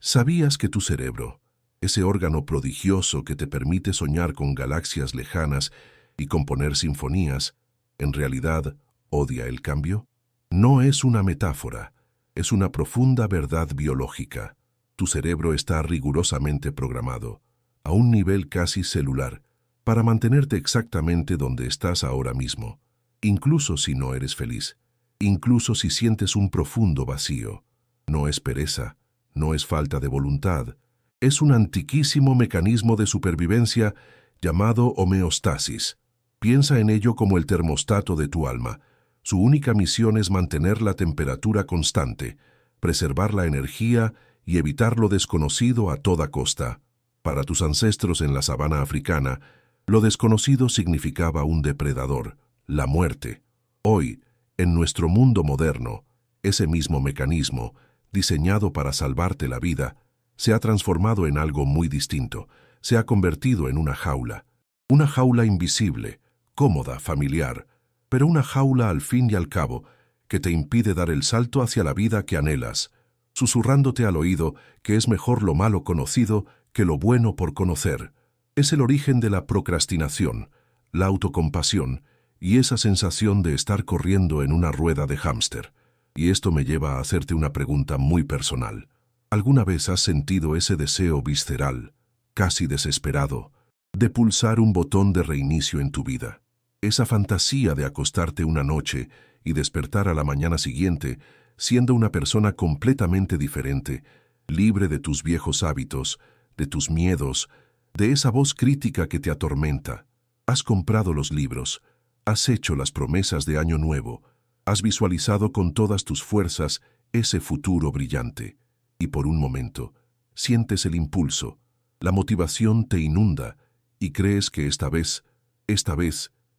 ¿Sabías que tu cerebro, ese órgano prodigioso que te permite soñar con galaxias lejanas y componer sinfonías, en realidad odia el cambio? No es una metáfora, es una profunda verdad biológica. Tu cerebro está rigurosamente programado, a un nivel casi celular, para mantenerte exactamente donde estás ahora mismo, incluso si no eres feliz, incluso si sientes un profundo vacío. No es pereza, no es falta de voluntad, es un antiquísimo mecanismo de supervivencia llamado homeostasis. Piensa en ello como el termostato de tu alma. Su única misión es mantener la temperatura constante, preservar la energía y evitar lo desconocido a toda costa. Para tus ancestros en la sabana africana, lo desconocido significaba un depredador, la muerte. Hoy, en nuestro mundo moderno, ese mismo mecanismo, diseñado para salvarte la vida, se ha transformado en algo muy distinto. Se ha convertido en una jaula invisible, cómoda, familiar, pero una jaula al fin y al cabo que te impide dar el salto hacia la vida que anhelas, susurrándote al oído que es mejor lo malo conocido que lo bueno por conocer. Es el origen de la procrastinación, la autocompasión y esa sensación de estar corriendo en una rueda de hámster. Y esto me lleva a hacerte una pregunta muy personal. ¿Alguna vez has sentido ese deseo visceral, casi desesperado, de pulsar un botón de reinicio en tu vida? Esa fantasía de acostarte una noche y despertar a la mañana siguiente siendo una persona completamente diferente, libre de tus viejos hábitos, de tus miedos, de esa voz crítica que te atormenta. Has comprado los libros, has hecho las promesas de año nuevo, has visualizado con todas tus fuerzas ese futuro brillante. Y por un momento, sientes el impulso, la motivación te inunda y crees que esta vez,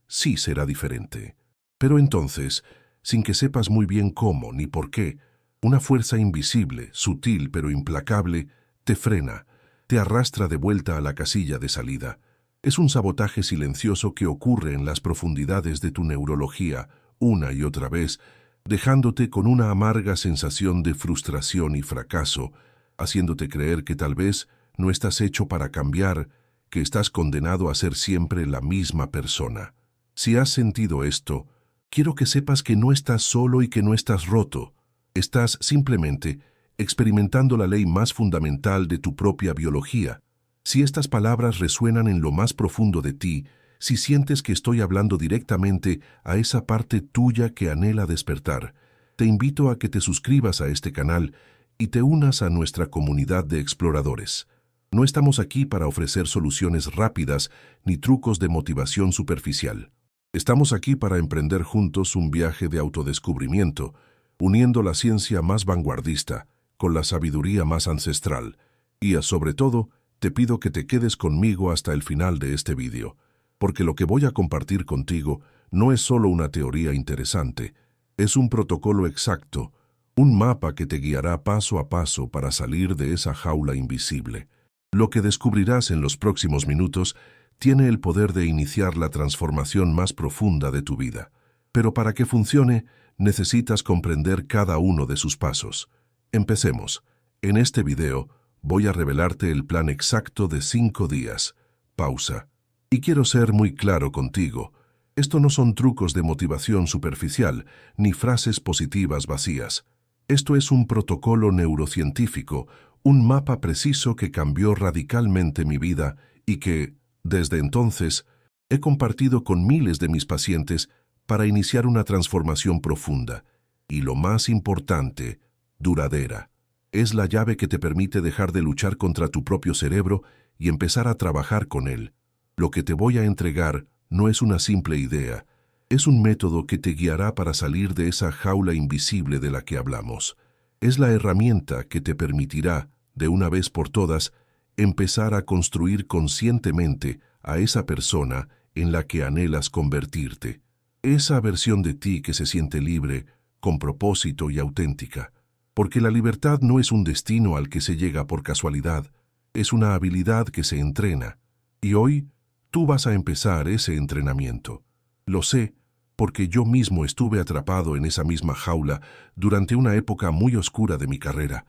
sí será diferente. Pero entonces, sin que sepas muy bien cómo ni por qué, una fuerza invisible, sutil pero implacable, te frena, te arrastra de vuelta a la casilla de salida. Es un sabotaje silencioso que ocurre en las profundidades de tu neurología, una y otra vez, dejándote con una amarga sensación de frustración y fracaso, haciéndote creer que tal vez no estás hecho para cambiar, que estás condenado a ser siempre la misma persona. Si has sentido esto, quiero que sepas que no estás solo y que no estás roto. Estás simplemente experimentando la ley más fundamental de tu propia biología. Si estas palabras resuenan en lo más profundo de ti, si sientes que estoy hablando directamente a esa parte tuya que anhela despertar, te invito a que te suscribas a este canal y te unas a nuestra comunidad de exploradores. No estamos aquí para ofrecer soluciones rápidas ni trucos de motivación superficial. Estamos aquí para emprender juntos un viaje de autodescubrimiento, uniendo la ciencia más vanguardista con la sabiduría más ancestral. Y, sobre todo, te pido que te quedes conmigo hasta el final de este vídeo, porque lo que voy a compartir contigo no es solo una teoría interesante, es un protocolo exacto, un mapa que te guiará paso a paso para salir de esa jaula invisible. Lo que descubrirás en los próximos minutos tiene el poder de iniciar la transformación más profunda de tu vida. Pero para que funcione, necesitas comprender cada uno de sus pasos. Empecemos. En este video voy a revelarte el plan exacto de 5 días. Pausa. Y quiero ser muy claro contigo. Esto no son trucos de motivación superficial, ni frases positivas vacías. Esto es un protocolo neurocientífico, un mapa preciso que cambió radicalmente mi vida y que, desde entonces, he compartido con miles de mis pacientes para iniciar una transformación profunda y, lo más importante, duradera. Es la llave que te permite dejar de luchar contra tu propio cerebro y empezar a trabajar con él. Lo que te voy a entregar no es una simple idea, es un método que te guiará para salir de esa jaula invisible de la que hablamos. Es la herramienta que te permitirá, de una vez por todas, empezar a construir conscientemente a esa persona en la que anhelas convertirte. Esa versión de ti que se siente libre, con propósito y auténtica. Porque la libertad no es un destino al que se llega por casualidad, es una habilidad que se entrena. Y hoy, tú vas a empezar ese entrenamiento. Lo sé, porque yo mismo estuve atrapado en esa misma jaula durante una época muy oscura de mi carrera.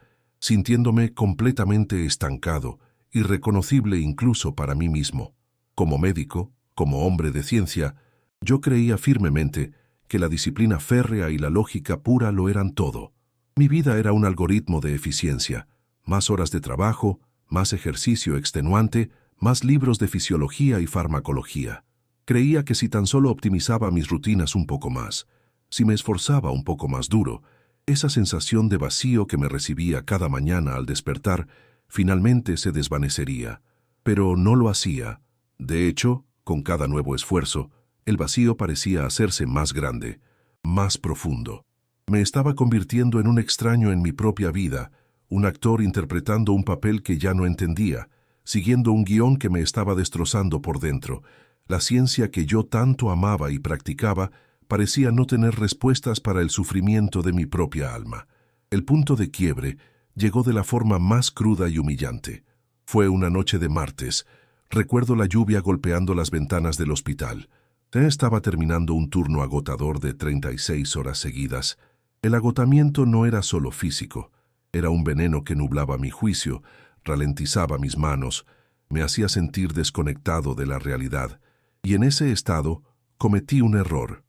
sintiéndome completamente estancado, irreconocible incluso para mí mismo. Como médico, como hombre de ciencia, yo creía firmemente que la disciplina férrea y la lógica pura lo eran todo. Mi vida era un algoritmo de eficiencia: más horas de trabajo, más ejercicio extenuante, más libros de fisiología y farmacología. Creía que si tan solo optimizaba mis rutinas un poco más, si me esforzaba un poco más duro, esa sensación de vacío que me recibía cada mañana al despertar finalmente se desvanecería. Pero no lo hacía. De hecho, con cada nuevo esfuerzo, el vacío parecía hacerse más grande, más profundo. Me estaba convirtiendo en un extraño en mi propia vida, un actor interpretando un papel que ya no entendía, siguiendo un guión que me estaba destrozando por dentro. La ciencia que yo tanto amaba y practicaba parecía no tener respuestas para el sufrimiento de mi propia alma. El punto de quiebre llegó de la forma más cruda y humillante. Fue una noche de martes. Recuerdo la lluvia golpeando las ventanas del hospital. Estaba terminando un turno agotador de 36 horas seguidas. El agotamiento no era solo físico. Era un veneno que nublaba mi juicio, ralentizaba mis manos, me hacía sentir desconectado de la realidad. Y en ese estado cometí un error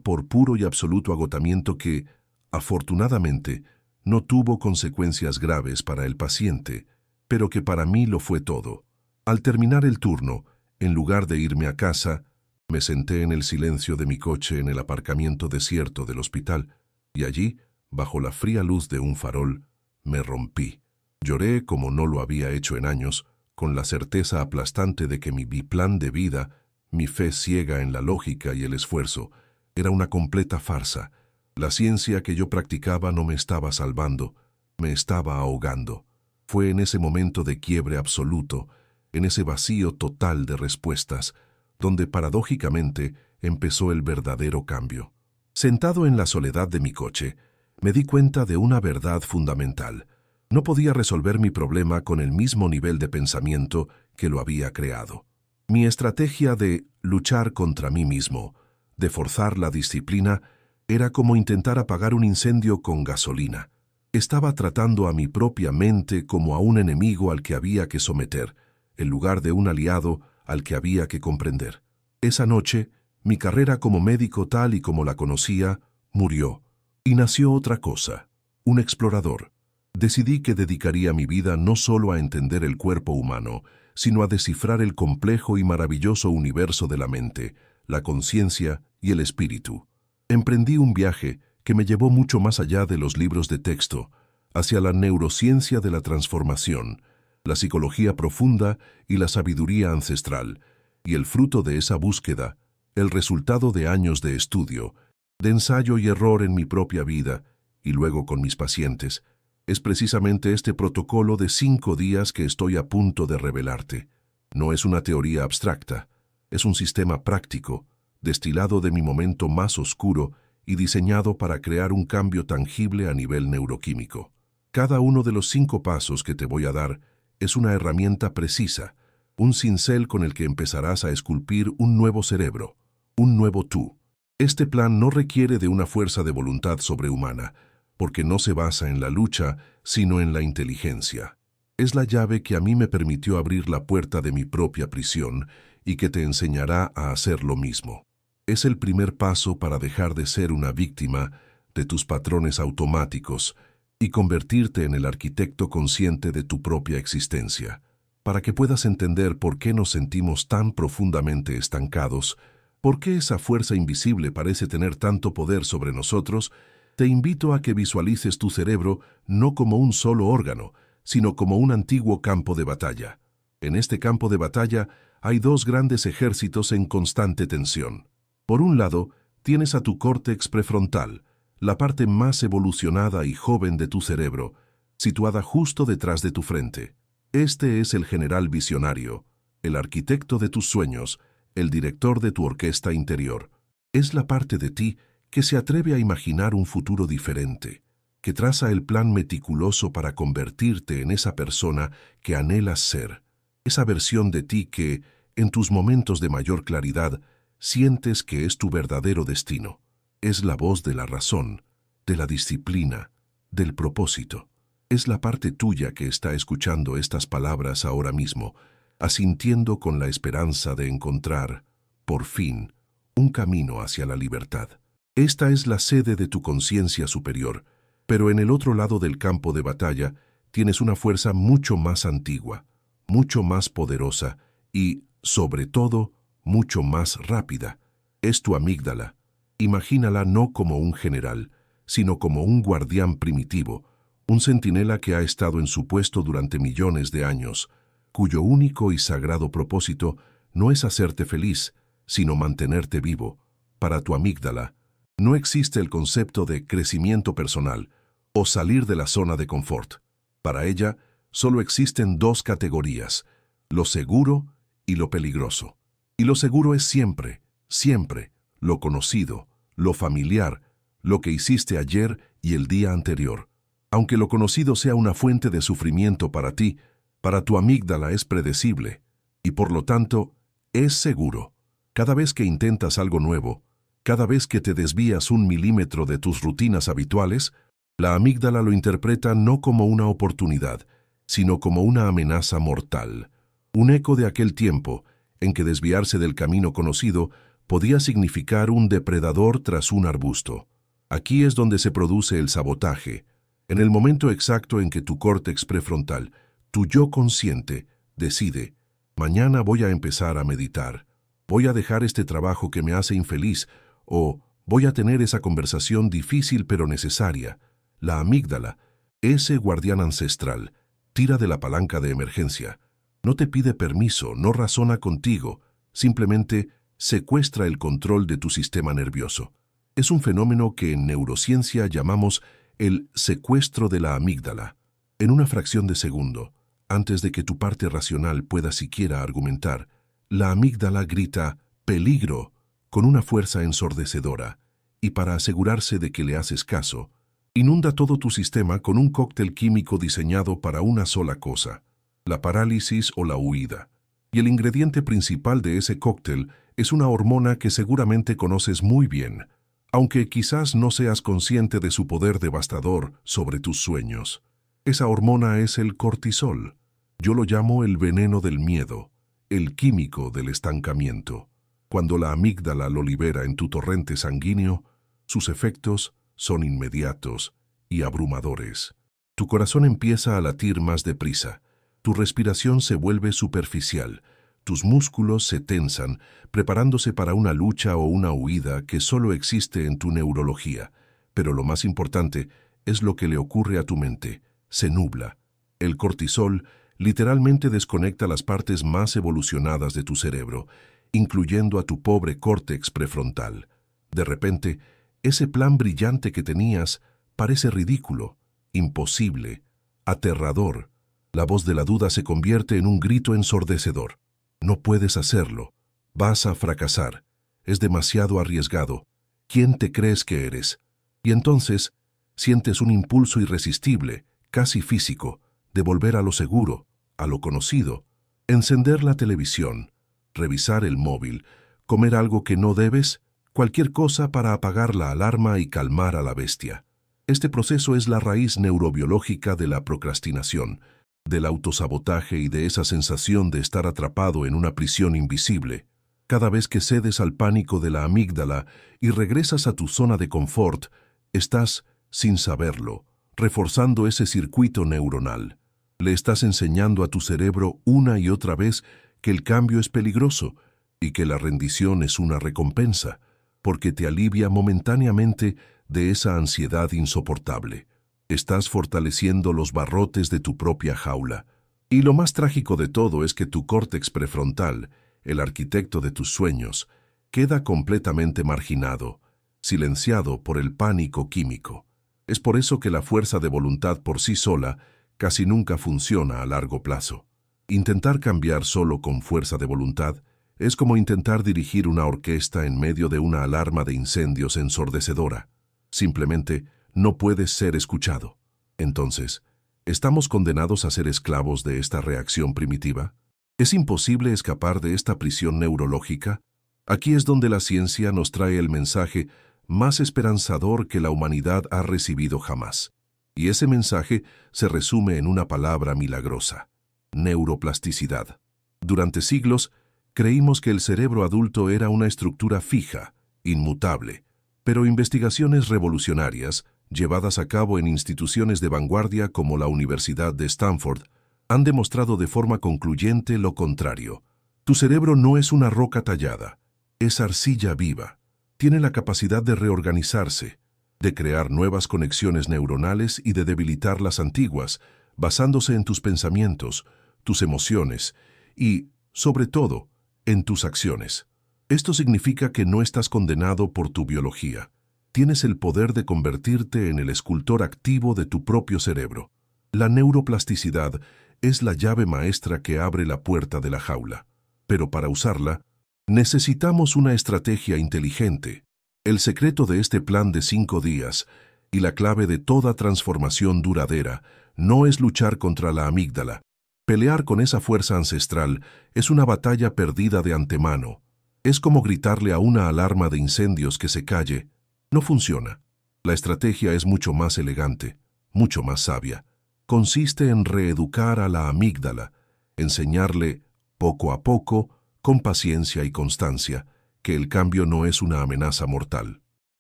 por puro y absoluto agotamiento que, afortunadamente, no tuvo consecuencias graves para el paciente, pero que para mí lo fue todo. Al terminar el turno, en lugar de irme a casa, me senté en el silencio de mi coche en el aparcamiento desierto del hospital, y allí, bajo la fría luz de un farol, me rompí. Lloré como no lo había hecho en años, con la certeza aplastante de que mi biplan de vida, mi fe ciega en la lógica y el esfuerzo, era una completa farsa. La ciencia que yo practicaba no me estaba salvando, me estaba ahogando. Fue en ese momento de quiebre absoluto, en ese vacío total de respuestas, donde paradójicamente empezó el verdadero cambio. Sentado en la soledad de mi coche, me di cuenta de una verdad fundamental. No podía resolver mi problema con el mismo nivel de pensamiento que lo había creado. Mi estrategia de luchar contra mí mismo, de forzar la disciplina, era como intentar apagar un incendio con gasolina. Estaba tratando a mi propia mente como a un enemigo al que había que someter, en lugar de un aliado al que había que comprender. Esa noche, mi carrera como médico tal y como la conocía, murió. Y nació otra cosa, un explorador. Decidí que dedicaría mi vida no solo a entender el cuerpo humano, sino a descifrar el complejo y maravilloso universo de la mente, la conciencia y el espíritu. Emprendí un viaje que me llevó mucho más allá de los libros de texto, hacia la neurociencia de la transformación, la psicología profunda y la sabiduría ancestral, y el fruto de esa búsqueda, el resultado de años de estudio, de ensayo y error en mi propia vida, y luego con mis pacientes, es precisamente este protocolo de 5 días que estoy a punto de revelarte. No es una teoría abstracta, es un sistema práctico, destilado de mi momento más oscuro y diseñado para crear un cambio tangible a nivel neuroquímico. Cada uno de los 5 pasos que te voy a dar es una herramienta precisa, un cincel con el que empezarás a esculpir un nuevo cerebro, un nuevo tú. Este plan no requiere de una fuerza de voluntad sobrehumana, porque no se basa en la lucha, sino en la inteligencia. Es la llave que a mí me permitió abrir la puerta de mi propia prisión y que te enseñará a hacer lo mismo. Es el primer paso para dejar de ser una víctima de tus patrones automáticos y convertirte en el arquitecto consciente de tu propia existencia. Para que puedas entender por qué nos sentimos tan profundamente estancados, por qué esa fuerza invisible parece tener tanto poder sobre nosotros, te invito a que visualices tu cerebro no como un solo órgano, sino como un antiguo campo de batalla. En este campo de batalla hay 2 grandes ejércitos en constante tensión. Por un lado, tienes a tu córtex prefrontal, la parte más evolucionada y joven de tu cerebro, situada justo detrás de tu frente. Este es el general visionario, el arquitecto de tus sueños, el director de tu orquesta interior. Es la parte de ti que se atreve a imaginar un futuro diferente, que traza el plan meticuloso para convertirte en esa persona que anhelas ser, esa versión de ti que, en tus momentos de mayor claridad, sientes que es tu verdadero destino. Es la voz de la razón, de la disciplina, del propósito. Es la parte tuya que está escuchando estas palabras ahora mismo, asintiendo con la esperanza de encontrar, por fin, un camino hacia la libertad. Esta es la sede de tu conciencia superior, pero en el otro lado del campo de batalla tienes una fuerza mucho más antigua, mucho más poderosa y, sobre todo, mucho más rápida. Es tu amígdala. Imagínala no como un general, sino como un guardián primitivo, un centinela que ha estado en su puesto durante millones de años, cuyo único y sagrado propósito no es hacerte feliz, sino mantenerte vivo. Para tu amígdala, no existe el concepto de crecimiento personal o salir de la zona de confort. Para ella, solo existen dos categorías, lo seguro y lo peligroso. Y lo seguro es siempre, siempre, lo conocido, lo familiar, lo que hiciste ayer y el día anterior. Aunque lo conocido sea una fuente de sufrimiento para ti, para tu amígdala es predecible y por lo tanto es seguro. Cada vez que intentas algo nuevo, cada vez que te desvías 1 milímetro de tus rutinas habituales, la amígdala lo interpreta no como una oportunidad, sino como una amenaza mortal. Un eco de aquel tiempo en que desviarse del camino conocido podía significar un depredador tras un arbusto. Aquí es donde se produce el sabotaje, en el momento exacto en que tu córtex prefrontal, tu yo consciente, decide, mañana voy a empezar a meditar, voy a dejar este trabajo que me hace infeliz o voy a tener esa conversación difícil pero necesaria. La amígdala, ese guardián ancestral, tira de la palanca de emergencia. No te pide permiso, no razona contigo, simplemente secuestra el control de tu sistema nervioso. Es un fenómeno que en neurociencia llamamos el secuestro de la amígdala. En una fracción de segundo, antes de que tu parte racional pueda siquiera argumentar, la amígdala grita «peligro» con una fuerza ensordecedora, y para asegurarse de que le haces caso, inunda todo tu sistema con un cóctel químico diseñado para una sola cosa, la parálisis o la huida. Y el ingrediente principal de ese cóctel es una hormona que seguramente conoces muy bien, aunque quizás no seas consciente de su poder devastador sobre tus sueños. Esa hormona es el cortisol. Yo lo llamo el veneno del miedo, el químico del estancamiento. Cuando la amígdala lo libera en tu torrente sanguíneo, sus efectos son inmediatos y abrumadores. Tu corazón empieza a latir más deprisa, tu respiración se vuelve superficial, tus músculos se tensan, preparándose para una lucha o una huida que solo existe en tu neurología. Pero lo más importante es lo que le ocurre a tu mente. Se nubla. El cortisol literalmente desconecta las partes más evolucionadas de tu cerebro, incluyendo a tu pobre córtex prefrontal. De repente, ese plan brillante que tenías parece ridículo, imposible, aterrador. La voz de la duda se convierte en un grito ensordecedor. No puedes hacerlo. Vas a fracasar. Es demasiado arriesgado. ¿Quién te crees que eres? Y entonces sientes un impulso irresistible, casi físico, de volver a lo seguro, a lo conocido, encender la televisión, revisar el móvil, comer algo que no debes, cualquier cosa para apagar la alarma y calmar a la bestia. Este proceso es la raíz neurobiológica de la procrastinación, del autosabotaje y de esa sensación de estar atrapado en una prisión invisible. Cada vez que cedes al pánico de la amígdala y regresas a tu zona de confort, estás, sin saberlo, reforzando ese circuito neuronal. Le estás enseñando a tu cerebro una y otra vez que el cambio es peligroso y que la rendición es una recompensa, porque te alivia momentáneamente de esa ansiedad insoportable. Estás fortaleciendo los barrotes de tu propia jaula. Y lo más trágico de todo es que tu córtex prefrontal, el arquitecto de tus sueños, queda completamente marginado, silenciado por el pánico químico. Es por eso que la fuerza de voluntad por sí sola casi nunca funciona a largo plazo. Intentar cambiar solo con fuerza de voluntad es como intentar dirigir una orquesta en medio de una alarma de incendios ensordecedora. Simplemente no puedes ser escuchado. Entonces, ¿estamos condenados a ser esclavos de esta reacción primitiva? ¿Es imposible escapar de esta prisión neurológica? Aquí es donde la ciencia nos trae el mensaje más esperanzador que la humanidad ha recibido jamás. Y ese mensaje se resume en una palabra milagrosa: neuroplasticidad. Durante siglos, creímos que el cerebro adulto era una estructura fija, inmutable, pero investigaciones revolucionarias, llevadas a cabo en instituciones de vanguardia como la Universidad de Stanford, han demostrado de forma concluyente lo contrario. Tu cerebro no es una roca tallada, es arcilla viva. Tiene la capacidad de reorganizarse, de crear nuevas conexiones neuronales y de debilitar las antiguas, basándose en tus pensamientos, tus emociones y, sobre todo, en tus acciones. Esto significa que no estás condenado por tu biología. Tienes el poder de convertirte en el escultor activo de tu propio cerebro. La neuroplasticidad es la llave maestra que abre la puerta de la jaula. Pero para usarla, necesitamos una estrategia inteligente. El secreto de este plan de 5 días y la clave de toda transformación duradera no es luchar contra la amígdala. Pelear con esa fuerza ancestral es una batalla perdida de antemano. Es como gritarle a una alarma de incendios que se calle. No funciona. La estrategia es mucho más elegante, mucho más sabia. Consiste en reeducar a la amígdala, enseñarle, poco a poco, con paciencia y constancia, que el cambio no es una amenaza mortal.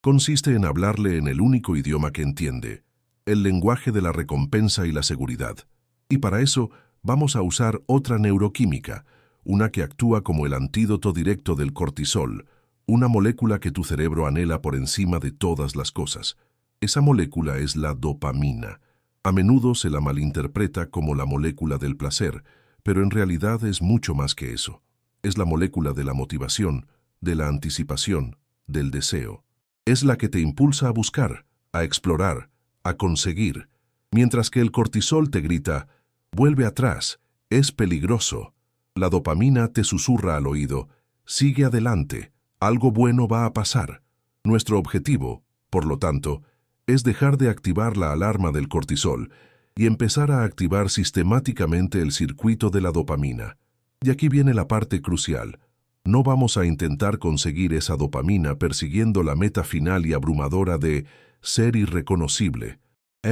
Consiste en hablarle en el único idioma que entiende, el lenguaje de la recompensa y la seguridad. Y para eso vamos a usar otra neuroquímica, una que actúa como el antídoto directo del cortisol, una molécula que tu cerebro anhela por encima de todas las cosas. Esa molécula es la dopamina. A menudo se la malinterpreta como la molécula del placer, pero en realidad es mucho más que eso. Es la molécula de la motivación, de la anticipación, del deseo. Es la que te impulsa a buscar, a explorar, a conseguir, mientras que el cortisol te grita: vuelve atrás, es peligroso. La dopamina te susurra al oído: sigue adelante, algo bueno va a pasar. Nuestro objetivo, por lo tanto, es dejar de activar la alarma del cortisol y empezar a activar sistemáticamente el circuito de la dopamina. Y aquí viene la parte crucial. No vamos a intentar conseguir esa dopamina persiguiendo la meta final y abrumadora de ser irreconocible,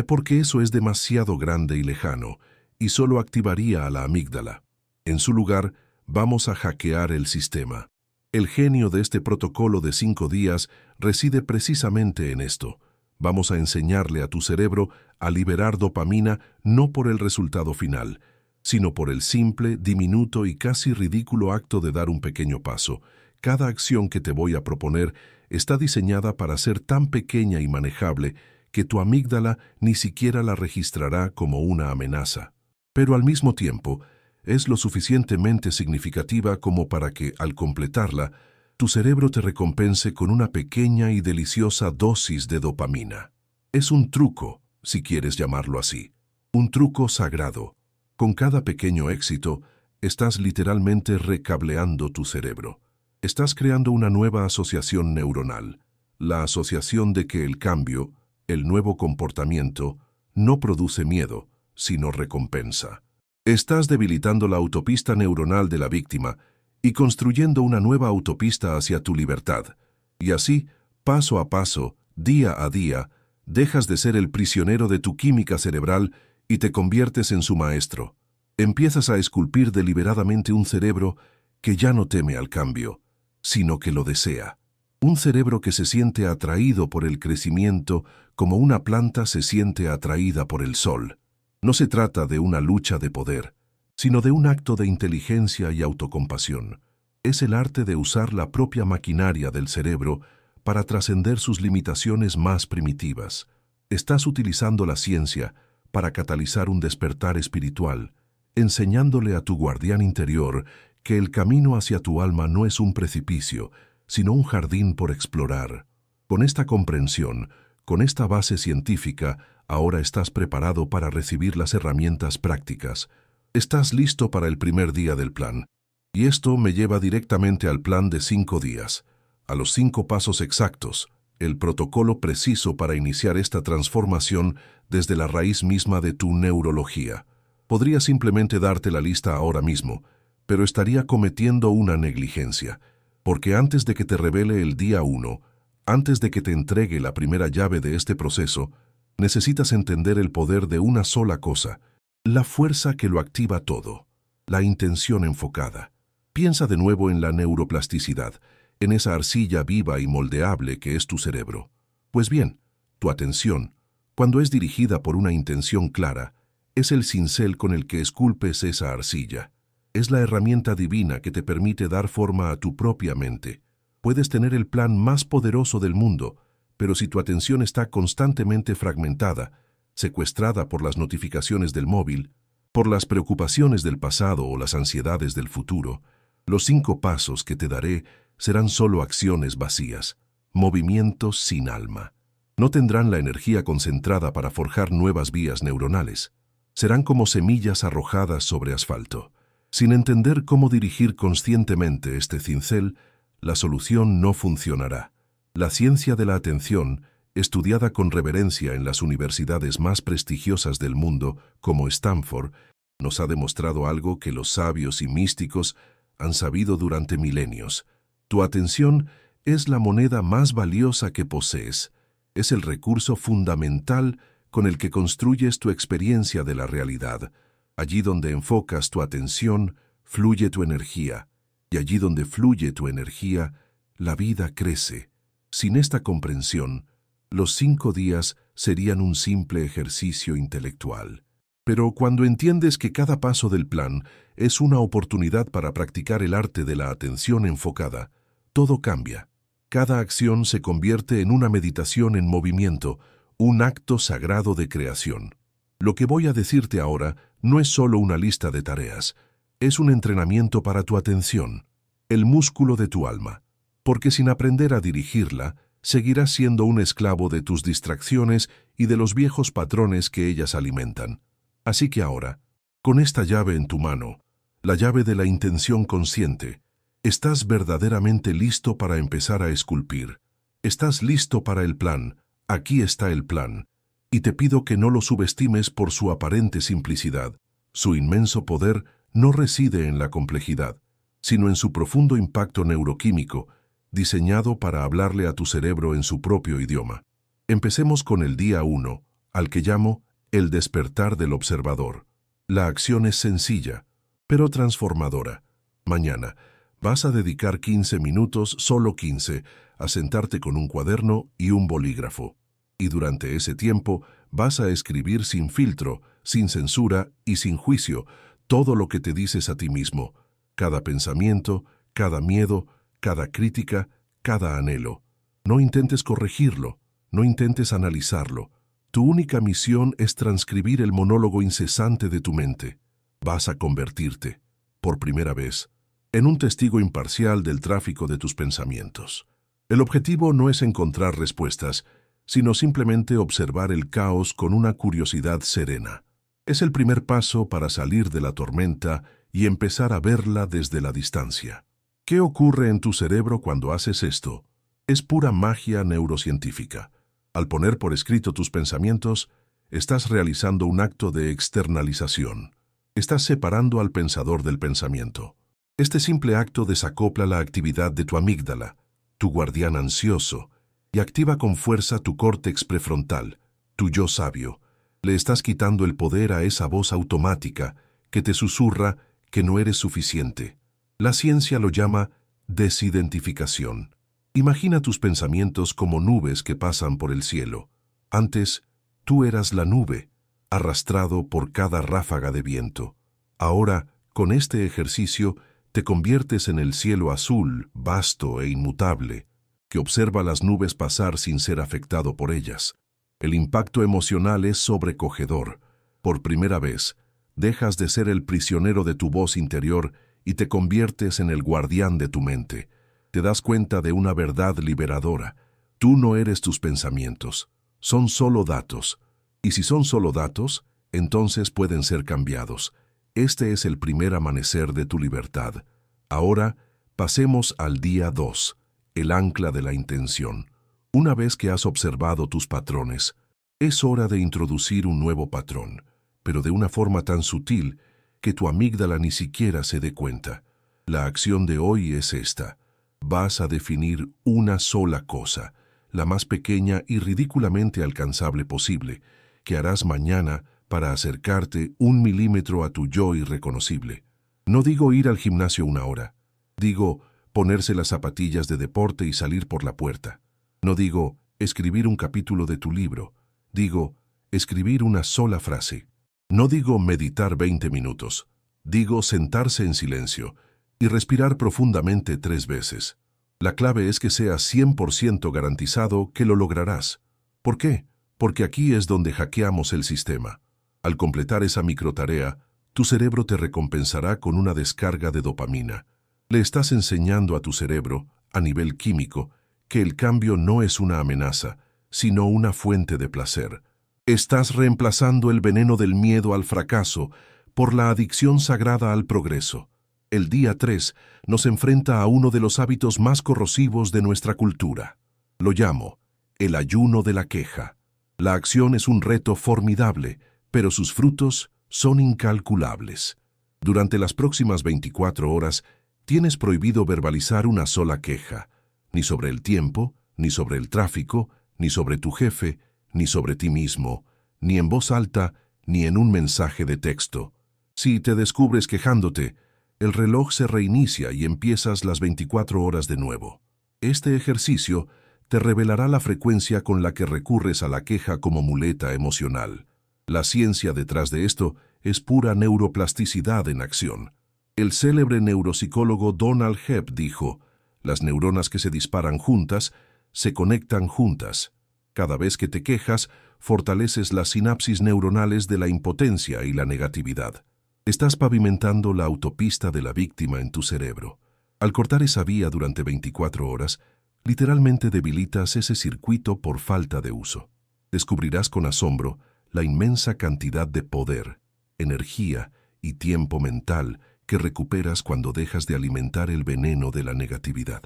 porque eso es demasiado grande y lejano, y solo activaría a la amígdala. En su lugar, vamos a hackear el sistema. El genio de este protocolo de 5 días reside precisamente en esto. Vamos a enseñarle a tu cerebro a liberar dopamina no por el resultado final, sino por el simple, diminuto y casi ridículo acto de dar un pequeño paso. Cada acción que te voy a proponer está diseñada para ser tan pequeña y manejable que tu amígdala ni siquiera la registrará como una amenaza. Pero al mismo tiempo, es lo suficientemente significativa como para que, al completarla, tu cerebro te recompense con una pequeña y deliciosa dosis de dopamina. Es un truco, si quieres llamarlo así, un truco sagrado. Con cada pequeño éxito, estás literalmente recableando tu cerebro. Estás creando una nueva asociación neuronal, la asociación de que el cambio, el nuevo comportamiento, no produce miedo, sino recompensa. Estás debilitando la autopista neuronal de la víctima y construyendo una nueva autopista hacia tu libertad. Y así, paso a paso, día a día, dejas de ser el prisionero de tu química cerebral y te conviertes en su maestro. Empiezas a esculpir deliberadamente un cerebro que ya no teme al cambio, sino que lo desea. Un cerebro que se siente atraído por el crecimiento como una planta se siente atraída por el sol. No se trata de una lucha de poder, sino de un acto de inteligencia y autocompasión. Es el arte de usar la propia maquinaria del cerebro para trascender sus limitaciones más primitivas. Estás utilizando la ciencia para catalizar un despertar espiritual, enseñándole a tu guardián interior que el camino hacia tu alma no es un precipicio, sino un jardín por explorar. Con esta comprensión, con esta base científica, ahora estás preparado para recibir las herramientas prácticas. Estás listo para el primer día del plan. Y esto me lleva directamente al plan de 5 días, a los 5 pasos exactos, el protocolo preciso para iniciar esta transformación desde la raíz misma de tu neurología. Podría simplemente darte la lista ahora mismo, pero estaría cometiendo una negligencia, porque antes de que te revele el día 1, antes de que te entregue la primera llave de este proceso, Necesitas entender el poder de una sola cosa, la fuerza que lo activa todo, la intención enfocada. Piensa de nuevo en la neuroplasticidad, en esa arcilla viva y moldeable que es tu cerebro. Pues bien, tu atención, cuando es dirigida por una intención clara, es el cincel con el que esculpes esa arcilla. Es la herramienta divina que te permite dar forma a tu propia mente. Puedes tener el plan más poderoso del mundo, pero si tu atención está constantemente fragmentada, secuestrada por las notificaciones del móvil, por las preocupaciones del pasado o las ansiedades del futuro, los 5 pasos que te daré serán solo acciones vacías, movimientos sin alma. No tendrán la energía concentrada para forjar nuevas vías neuronales. Serán como semillas arrojadas sobre asfalto. Sin entender cómo dirigir conscientemente este cincel, la solución no funcionará. La ciencia de la atención, estudiada con reverencia en las universidades más prestigiosas del mundo, como Stanford, nos ha demostrado algo que los sabios y místicos han sabido durante milenios. Tu atención es la moneda más valiosa que posees. Es el recurso fundamental con el que construyes tu experiencia de la realidad. Allí donde enfocas tu atención, fluye tu energía. Y allí donde fluye tu energía, la vida crece. Sin esta comprensión, los 5 días serían un simple ejercicio intelectual. Pero cuando entiendes que cada paso del plan es una oportunidad para practicar el arte de la atención enfocada, todo cambia. Cada acción se convierte en una meditación en movimiento, un acto sagrado de creación. Lo que voy a decirte ahora no es solo una lista de tareas, es un entrenamiento para tu atención, el músculo de tu alma, porque sin aprender a dirigirla, seguirás siendo un esclavo de tus distracciones y de los viejos patrones que ellas alimentan. Así que ahora, con esta llave en tu mano, la llave de la intención consciente, estás verdaderamente listo para empezar a esculpir. Estás listo para el plan. Aquí está el plan. Y te pido que no lo subestimes por su aparente simplicidad. Su inmenso poder no reside en la complejidad, sino en su profundo impacto neuroquímico, diseñado para hablarle a tu cerebro en su propio idioma. Empecemos con el día 1, al que llamo el despertar del observador. La acción es sencilla, pero transformadora. Mañana vas a dedicar 15 minutos, solo 15, a sentarte con un cuaderno y un bolígrafo. Y durante ese tiempo vas a escribir sin filtro, sin censura y sin juicio todo lo que te dices a ti mismo, cada pensamiento, cada miedo, cada crítica, cada anhelo. No intentes corregirlo, no intentes analizarlo. Tu única misión es transcribir el monólogo incesante de tu mente. Vas a convertirte, por primera vez, en un testigo imparcial del tráfico de tus pensamientos. El objetivo no es encontrar respuestas, sino simplemente observar el caos con una curiosidad serena. Es el primer paso para salir de la tormenta y empezar a verla desde la distancia. ¿Qué ocurre en tu cerebro cuando haces esto? Es pura magia neurocientífica. Al poner por escrito tus pensamientos, estás realizando un acto de externalización. Estás separando al pensador del pensamiento. Este simple acto desacopla la actividad de tu amígdala, tu guardián ansioso, y activa con fuerza tu córtex prefrontal, tu yo sabio. Le estás quitando el poder a esa voz automática que te susurra que no eres suficiente. La ciencia lo llama desidentificación. Imagina tus pensamientos como nubes que pasan por el cielo. Antes, tú eras la nube, arrastrado por cada ráfaga de viento. Ahora, con este ejercicio, te conviertes en el cielo azul, vasto e inmutable, que observa las nubes pasar sin ser afectado por ellas. El impacto emocional es sobrecogedor. Por primera vez, dejas de ser el prisionero de tu voz interior y te conviertes en el guardián de tu mente. Te das cuenta de una verdad liberadora. Tú no eres tus pensamientos. Son solo datos. Y si son solo datos, entonces pueden ser cambiados. Este es el primer amanecer de tu libertad. Ahora, pasemos al día 2, el ancla de la intención. Una vez que has observado tus patrones, es hora de introducir un nuevo patrón, pero de una forma tan sutil que tu amígdala ni siquiera se dé cuenta. La acción de hoy es esta. Vas a definir una sola cosa, la más pequeña y ridículamente alcanzable posible, que harás mañana para acercarte 1 milímetro a tu yo irreconocible. No digo ir al gimnasio 1 hora. Digo ponerse las zapatillas de deporte y salir por la puerta. No digo escribir un capítulo de tu libro. Digo escribir una sola frase. No digo meditar 20 minutos. Digo sentarse en silencio y respirar profundamente 3 veces. La clave es que sea 100% garantizado que lo lograrás. ¿Por qué? Porque aquí es donde hackeamos el sistema. Al completar esa microtarea, tu cerebro te recompensará con una descarga de dopamina. Le estás enseñando a tu cerebro, a nivel químico, que el cambio no es una amenaza, sino una fuente de placer. Estás reemplazando el veneno del miedo al fracaso por la adicción sagrada al progreso. El día 3 nos enfrenta a uno de los hábitos más corrosivos de nuestra cultura. Lo llamo el ayuno de la queja. La acción es un reto formidable, pero sus frutos son incalculables. Durante las próximas 24 horas, tienes prohibido verbalizar una sola queja, ni sobre el tiempo, ni sobre el tráfico, ni sobre tu jefe, ni sobre ti mismo, ni en voz alta, ni en un mensaje de texto. Si te descubres quejándote, el reloj se reinicia y empiezas las 24 horas de nuevo. Este ejercicio te revelará la frecuencia con la que recurres a la queja como muleta emocional. La ciencia detrás de esto es pura neuroplasticidad en acción. El célebre neuropsicólogo Donald Hebb dijo: las neuronas que se disparan juntas se conectan juntas. Cada vez que te quejas, fortaleces las sinapsis neuronales de la impotencia y la negatividad. Estás pavimentando la autopista de la víctima en tu cerebro. Al cortar esa vía durante 24 horas, literalmente debilitas ese circuito por falta de uso. Descubrirás con asombro la inmensa cantidad de poder, energía y tiempo mental que recuperas cuando dejas de alimentar el veneno de la negatividad.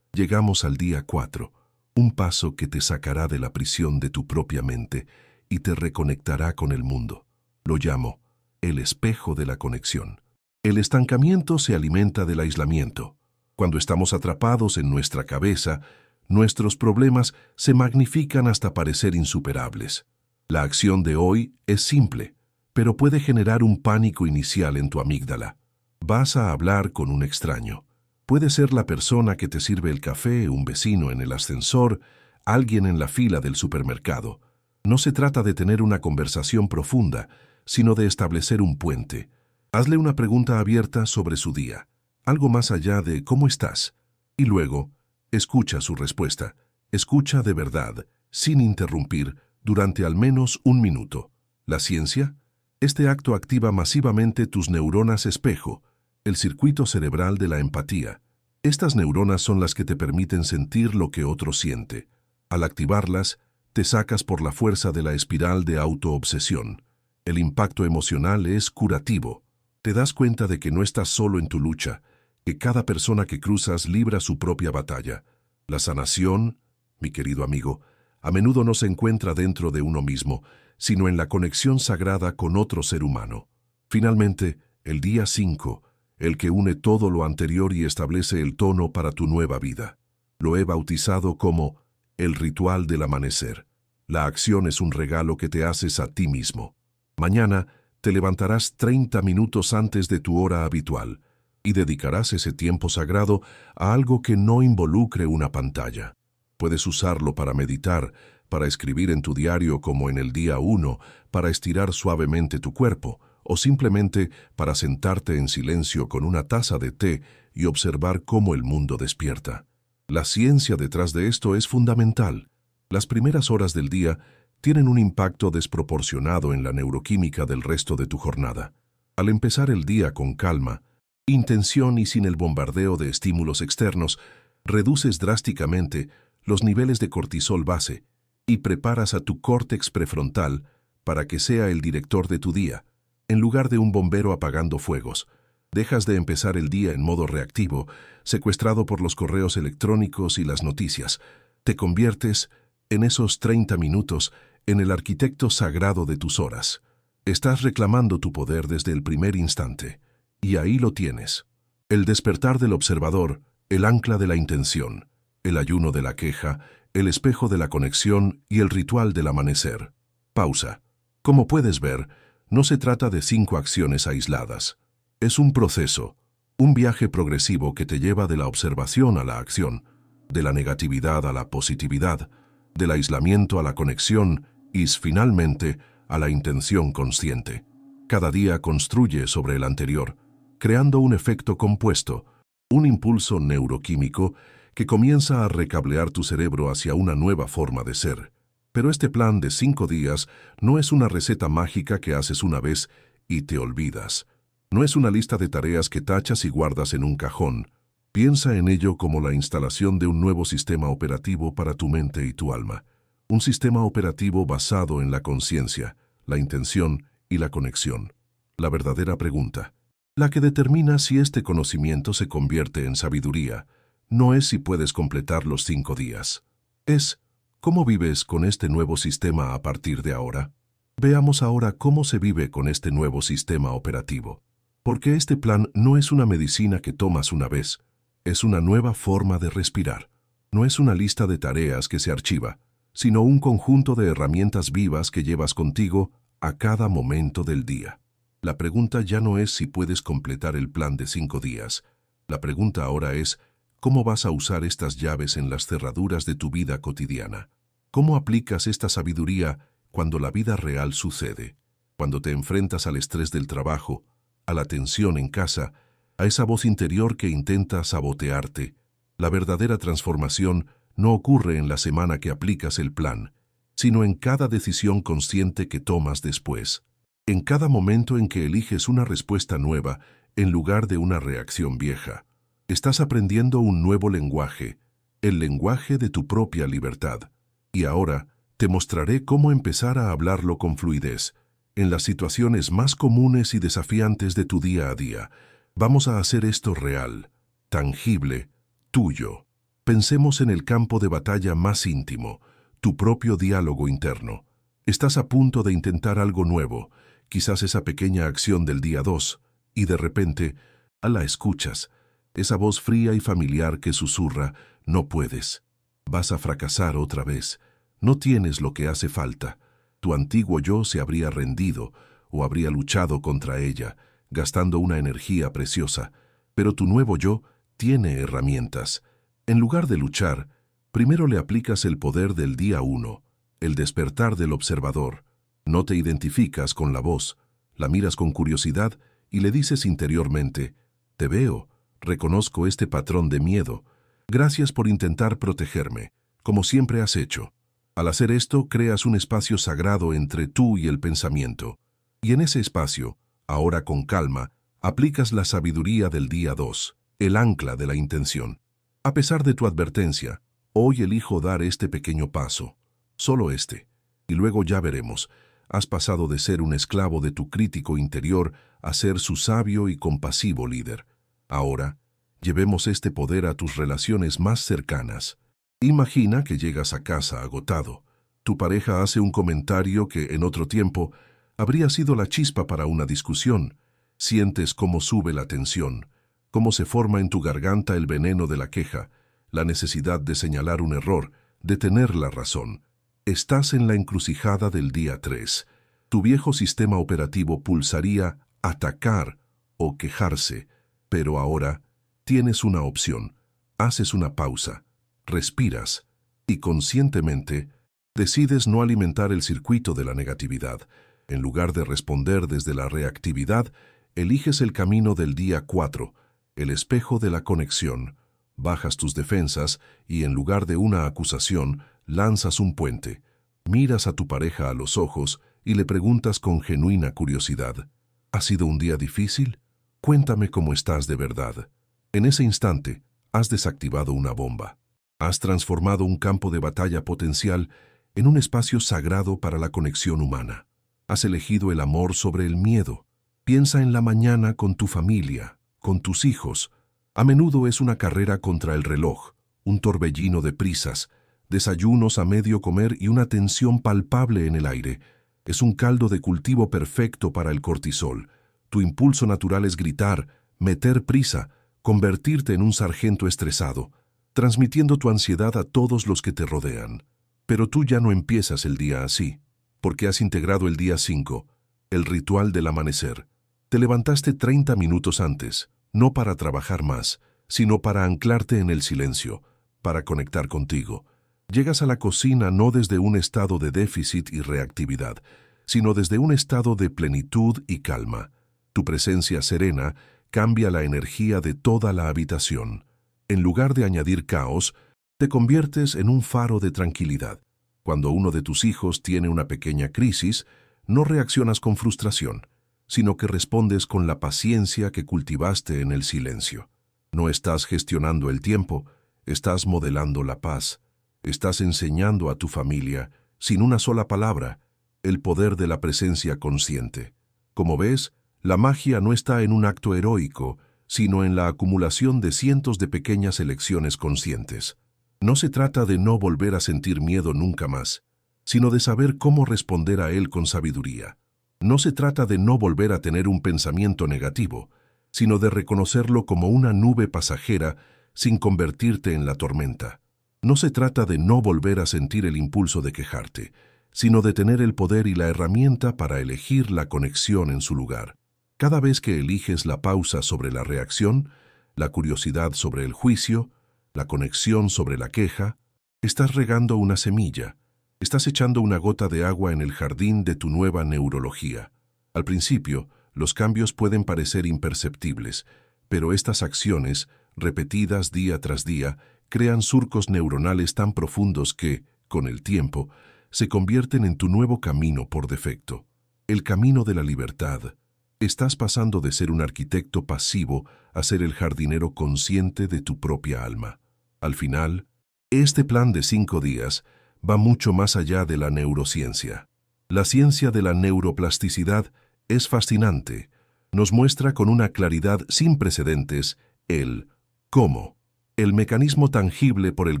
Llegamos al día 4, un paso que te sacará de la prisión de tu propia mente y te reconectará con el mundo. Lo llamo el espejo de la conexión. El estancamiento se alimenta del aislamiento. Cuando estamos atrapados en nuestra cabeza, nuestros problemas se magnifican hasta parecer insuperables. La acción de hoy es simple, pero puede generar un pánico inicial en tu amígdala. Vas a hablar con un extraño. Puede ser la persona que te sirve el café, un vecino en el ascensor, alguien en la fila del supermercado. No se trata de tener una conversación profunda, sino de establecer un puente. Hazle una pregunta abierta sobre su día, algo más allá de ¿cómo estás? Y luego, escucha su respuesta. Escucha de verdad, sin interrumpir, durante al menos 1 minuto. ¿La ciencia? Este acto activa masivamente tus neuronas espejo, el circuito cerebral de la empatía. Estas neuronas son las que te permiten sentir lo que otro siente. Al activarlas, te sacas por la fuerza de la espiral de autoobsesión. El impacto emocional es curativo. Te das cuenta de que no estás solo en tu lucha, que cada persona que cruzas libra su propia batalla. La sanación, mi querido amigo, a menudo no se encuentra dentro de uno mismo, sino en la conexión sagrada con otro ser humano. Finalmente, el día 5, el que une todo lo anterior y establece el tono para tu nueva vida. Lo he bautizado como el ritual del amanecer. La acción es un regalo que te haces a ti mismo. Mañana te levantarás 30 minutos antes de tu hora habitual y dedicarás ese tiempo sagrado a algo que no involucre una pantalla. Puedes usarlo para meditar, para escribir en tu diario como en el día 1, para estirar suavemente tu cuerpo, o simplemente para sentarte en silencio con una taza de té y observar cómo el mundo despierta. La ciencia detrás de esto es fundamental. Las primeras horas del día tienen un impacto desproporcionado en la neuroquímica del resto de tu jornada. Al empezar el día con calma, intención y sin el bombardeo de estímulos externos, reduces drásticamente los niveles de cortisol base y preparas a tu córtex prefrontal para que sea el director de tu día, en lugar de un bombero apagando fuegos. Dejas de empezar el día en modo reactivo, secuestrado por los correos electrónicos y las noticias. Te conviertes, en esos 30 minutos, en el arquitecto sagrado de tus horas. Estás reclamando tu poder desde el primer instante. Y ahí lo tienes. El despertar del observador, el ancla de la intención. el ayuno de la queja, el espejo de la conexión y el ritual del amanecer. Pausa. Como puedes ver, no se trata de 5 acciones aisladas. Es un proceso, un viaje progresivo que te lleva de la observación a la acción, de la negatividad a la positividad, del aislamiento a la conexión y, finalmente, a la intención consciente. Cada día construye sobre el anterior, creando un efecto compuesto, un impulso neuroquímico que comienza a recablear tu cerebro hacia una nueva forma de ser. Pero este plan de 5 días no es una receta mágica que haces una vez y te olvidas. No es una lista de tareas que tachas y guardas en un cajón. Piensa en ello como la instalación de un nuevo sistema operativo para tu mente y tu alma. Un sistema operativo basado en la conciencia, la intención y la conexión. La verdadera pregunta, la que determina si este conocimiento se convierte en sabiduría, no es si puedes completar los 5 días. Es, ¿cómo vives con este nuevo sistema a partir de ahora? Veamos ahora cómo se vive con este nuevo sistema operativo. Porque este plan no es una medicina que tomas una vez, es una nueva forma de respirar. No es una lista de tareas que se archiva, sino un conjunto de herramientas vivas que llevas contigo a cada momento del día. La pregunta ya no es si puedes completar el plan de 5 días. La pregunta ahora es, ¿cómo vas a usar estas llaves en las cerraduras de tu vida cotidiana? ¿Cómo aplicas esta sabiduría cuando la vida real sucede? Cuando te enfrentas al estrés del trabajo, a la tensión en casa, a esa voz interior que intenta sabotearte. La verdadera transformación no ocurre en la semana que aplicas el plan, sino en cada decisión consciente que tomas después. En cada momento en que eliges una respuesta nueva en lugar de una reacción vieja. Estás aprendiendo un nuevo lenguaje, el lenguaje de tu propia libertad. Y ahora te mostraré cómo empezar a hablarlo con fluidez, en las situaciones más comunes y desafiantes de tu día a día. Vamos a hacer esto real, tangible, tuyo. Pensemos en el campo de batalla más íntimo, tu propio diálogo interno. Estás a punto de intentar algo nuevo, quizás esa pequeña acción del día 2, y de repente, la escuchas, esa voz fría y familiar que susurra, no puedes. Vas a fracasar otra vez. No tienes lo que hace falta. Tu antiguo yo se habría rendido o habría luchado contra ella, gastando una energía preciosa. Pero tu nuevo yo tiene herramientas. En lugar de luchar, primero le aplicas el poder del día 1, el despertar del observador. No te identificas con la voz, la miras con curiosidad y le dices interiormente, te veo, reconozco este patrón de miedo. Gracias por intentar protegerme, como siempre has hecho. Al hacer esto, creas un espacio sagrado entre tú y el pensamiento. Y en ese espacio, ahora con calma, aplicas la sabiduría del día 2, el ancla de la intención. A pesar de tu advertencia, hoy elijo dar este pequeño paso, solo este, y luego ya veremos. Has pasado de ser un esclavo de tu crítico interior a ser su sabio y compasivo líder. Ahora, llevemos este poder a tus relaciones más cercanas. Imagina que llegas a casa agotado. Tu pareja hace un comentario que en otro tiempo habría sido la chispa para una discusión. Sientes cómo sube la tensión, cómo se forma en tu garganta el veneno de la queja, la necesidad de señalar un error, de tener la razón. Estás en la encrucijada del día 3. Tu viejo sistema operativo pulsaría atacar o quejarse, pero ahora tienes una opción. Haces una pausa, respiras y conscientemente decides no alimentar el circuito de la negatividad. En lugar de responder desde la reactividad, eliges el camino del día 4, el espejo de la conexión. Bajas tus defensas y en lugar de una acusación, lanzas un puente. Miras a tu pareja a los ojos y le preguntas con genuina curiosidad, ¿ha sido un día difícil? Cuéntame cómo estás de verdad. En ese instante, has desactivado una bomba. Has transformado un campo de batalla potencial en un espacio sagrado para la conexión humana. Has elegido el amor sobre el miedo. Piensa en la mañana con tu familia, con tus hijos. A menudo es una carrera contra el reloj, un torbellino de prisas, desayunos a medio comer y una tensión palpable en el aire. Es un caldo de cultivo perfecto para el cortisol. Tu impulso natural es gritar, meter prisa, convertirte en un sargento estresado. transmitiendo tu ansiedad a todos los que te rodean. Pero tú ya no empiezas el día así, porque has integrado el día 5, el ritual del amanecer. Te levantaste 30 minutos antes, no para trabajar más, sino para anclarte en el silencio, para conectar contigo. Llegas a la cocina no desde un estado de déficit y reactividad, sino desde un estado de plenitud y calma. Tu presencia serena cambia la energía de toda la habitación. En lugar de añadir caos, te conviertes en un faro de tranquilidad. Cuando uno de tus hijos tiene una pequeña crisis, no reaccionas con frustración, sino que respondes con la paciencia que cultivaste en el silencio. No estás gestionando el tiempo, estás modelando la paz. Estás enseñando a tu familia, sin una sola palabra, el poder de la presencia consciente. Como ves, la magia no está en un acto heroico, sino en la acumulación de cientos de pequeñas elecciones conscientes. No se trata de no volver a sentir miedo nunca más, sino de saber cómo responder a él con sabiduría. No se trata de no volver a tener un pensamiento negativo, sino de reconocerlo como una nube pasajera sin convertirte en la tormenta. No se trata de no volver a sentir el impulso de quejarte, sino de tener el poder y la herramienta para elegir la conexión en su lugar. Cada vez que eliges la pausa sobre la reacción, la curiosidad sobre el juicio, la conexión sobre la queja, estás regando una semilla, estás echando una gota de agua en el jardín de tu nueva neurología. Al principio, los cambios pueden parecer imperceptibles, pero estas acciones, repetidas día tras día, crean surcos neuronales tan profundos que, con el tiempo, se convierten en tu nuevo camino por defecto. El camino de la libertad. Estás pasando de ser un arquitecto pasivo a ser el jardinero consciente de tu propia alma. Al final, este plan de 5 días va mucho más allá de la neurociencia. La ciencia de la neuroplasticidad es fascinante. Nos muestra con una claridad sin precedentes el cómo, el mecanismo tangible por el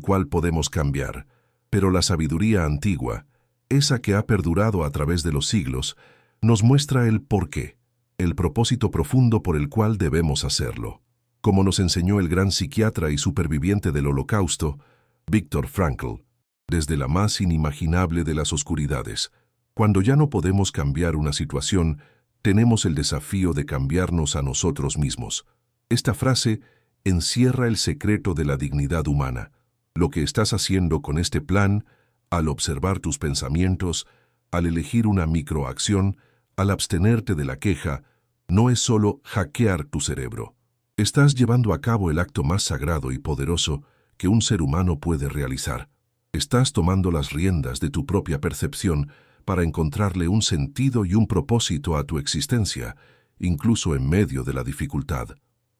cual podemos cambiar. Pero la sabiduría antigua, esa que ha perdurado a través de los siglos, nos muestra el porqué, el propósito profundo por el cual debemos hacerlo. Como nos enseñó el gran psiquiatra y superviviente del Holocausto, Viktor Frankl, desde la más inimaginable de las oscuridades. Cuando ya no podemos cambiar una situación, tenemos el desafío de cambiarnos a nosotros mismos. Esta frase encierra el secreto de la dignidad humana. Lo que estás haciendo con este plan, al observar tus pensamientos, al elegir una microacción, al abstenerte de la queja, no es solo hackear tu cerebro. Estás llevando a cabo el acto más sagrado y poderoso que un ser humano puede realizar. Estás tomando las riendas de tu propia percepción para encontrarle un sentido y un propósito a tu existencia, incluso en medio de la dificultad.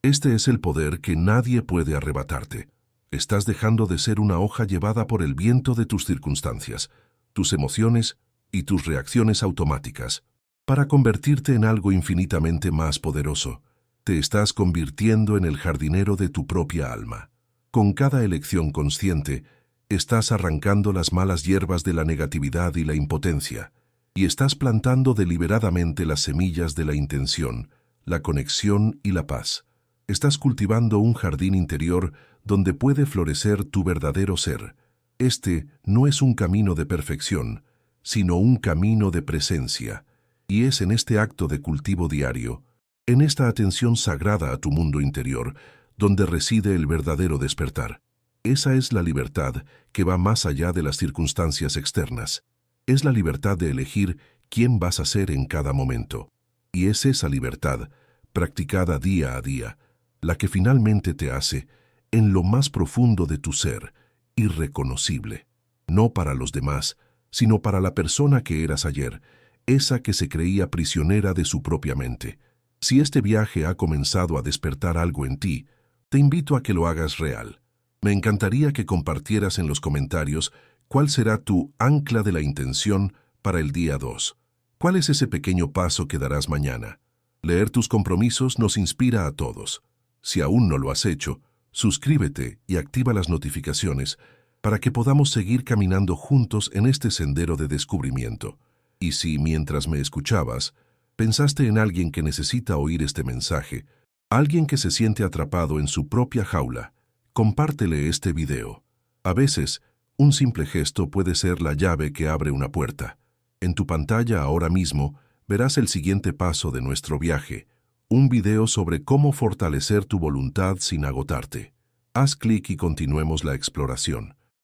Este es el poder que nadie puede arrebatarte. Estás dejando de ser una hoja llevada por el viento de tus circunstancias, tus emociones y tus reacciones automáticas, para convertirte en algo infinitamente más poderoso. Te estás convirtiendo en el jardinero de tu propia alma. Con cada elección consciente, estás arrancando las malas hierbas de la negatividad y la impotencia, y estás plantando deliberadamente las semillas de la intención, la conexión y la paz. Estás cultivando un jardín interior donde puede florecer tu verdadero ser. Este no es un camino de perfección, sino un camino de presencia, y es en este acto de cultivo diario, en esta atención sagrada a tu mundo interior, donde reside el verdadero despertar. Esa es la libertad que va más allá de las circunstancias externas. Es la libertad de elegir quién vas a ser en cada momento. Y es esa libertad, practicada día a día, la que finalmente te hace, en lo más profundo de tu ser, irreconocible. No para los demás, sino para la persona que eras ayer, esa que se creía prisionera de su propia mente. Si este viaje ha comenzado a despertar algo en ti, te invito a que lo hagas real. Me encantaría que compartieras en los comentarios cuál será tu ancla de la intención para el día 2. ¿Cuál es ese pequeño paso que darás mañana? Leer tus compromisos nos inspira a todos. Si aún no lo has hecho, suscríbete y activa las notificaciones para que podamos seguir caminando juntos en este sendero de descubrimiento. Y si, mientras me escuchabas, pensaste en alguien que necesita oír este mensaje, alguien que se siente atrapado en su propia jaula, compártele este video. A veces, un simple gesto puede ser la llave que abre una puerta. En tu pantalla ahora mismo verás el siguiente paso de nuestro viaje, un video sobre cómo fortalecer tu voluntad sin agotarte. Haz clic y continuemos la exploración.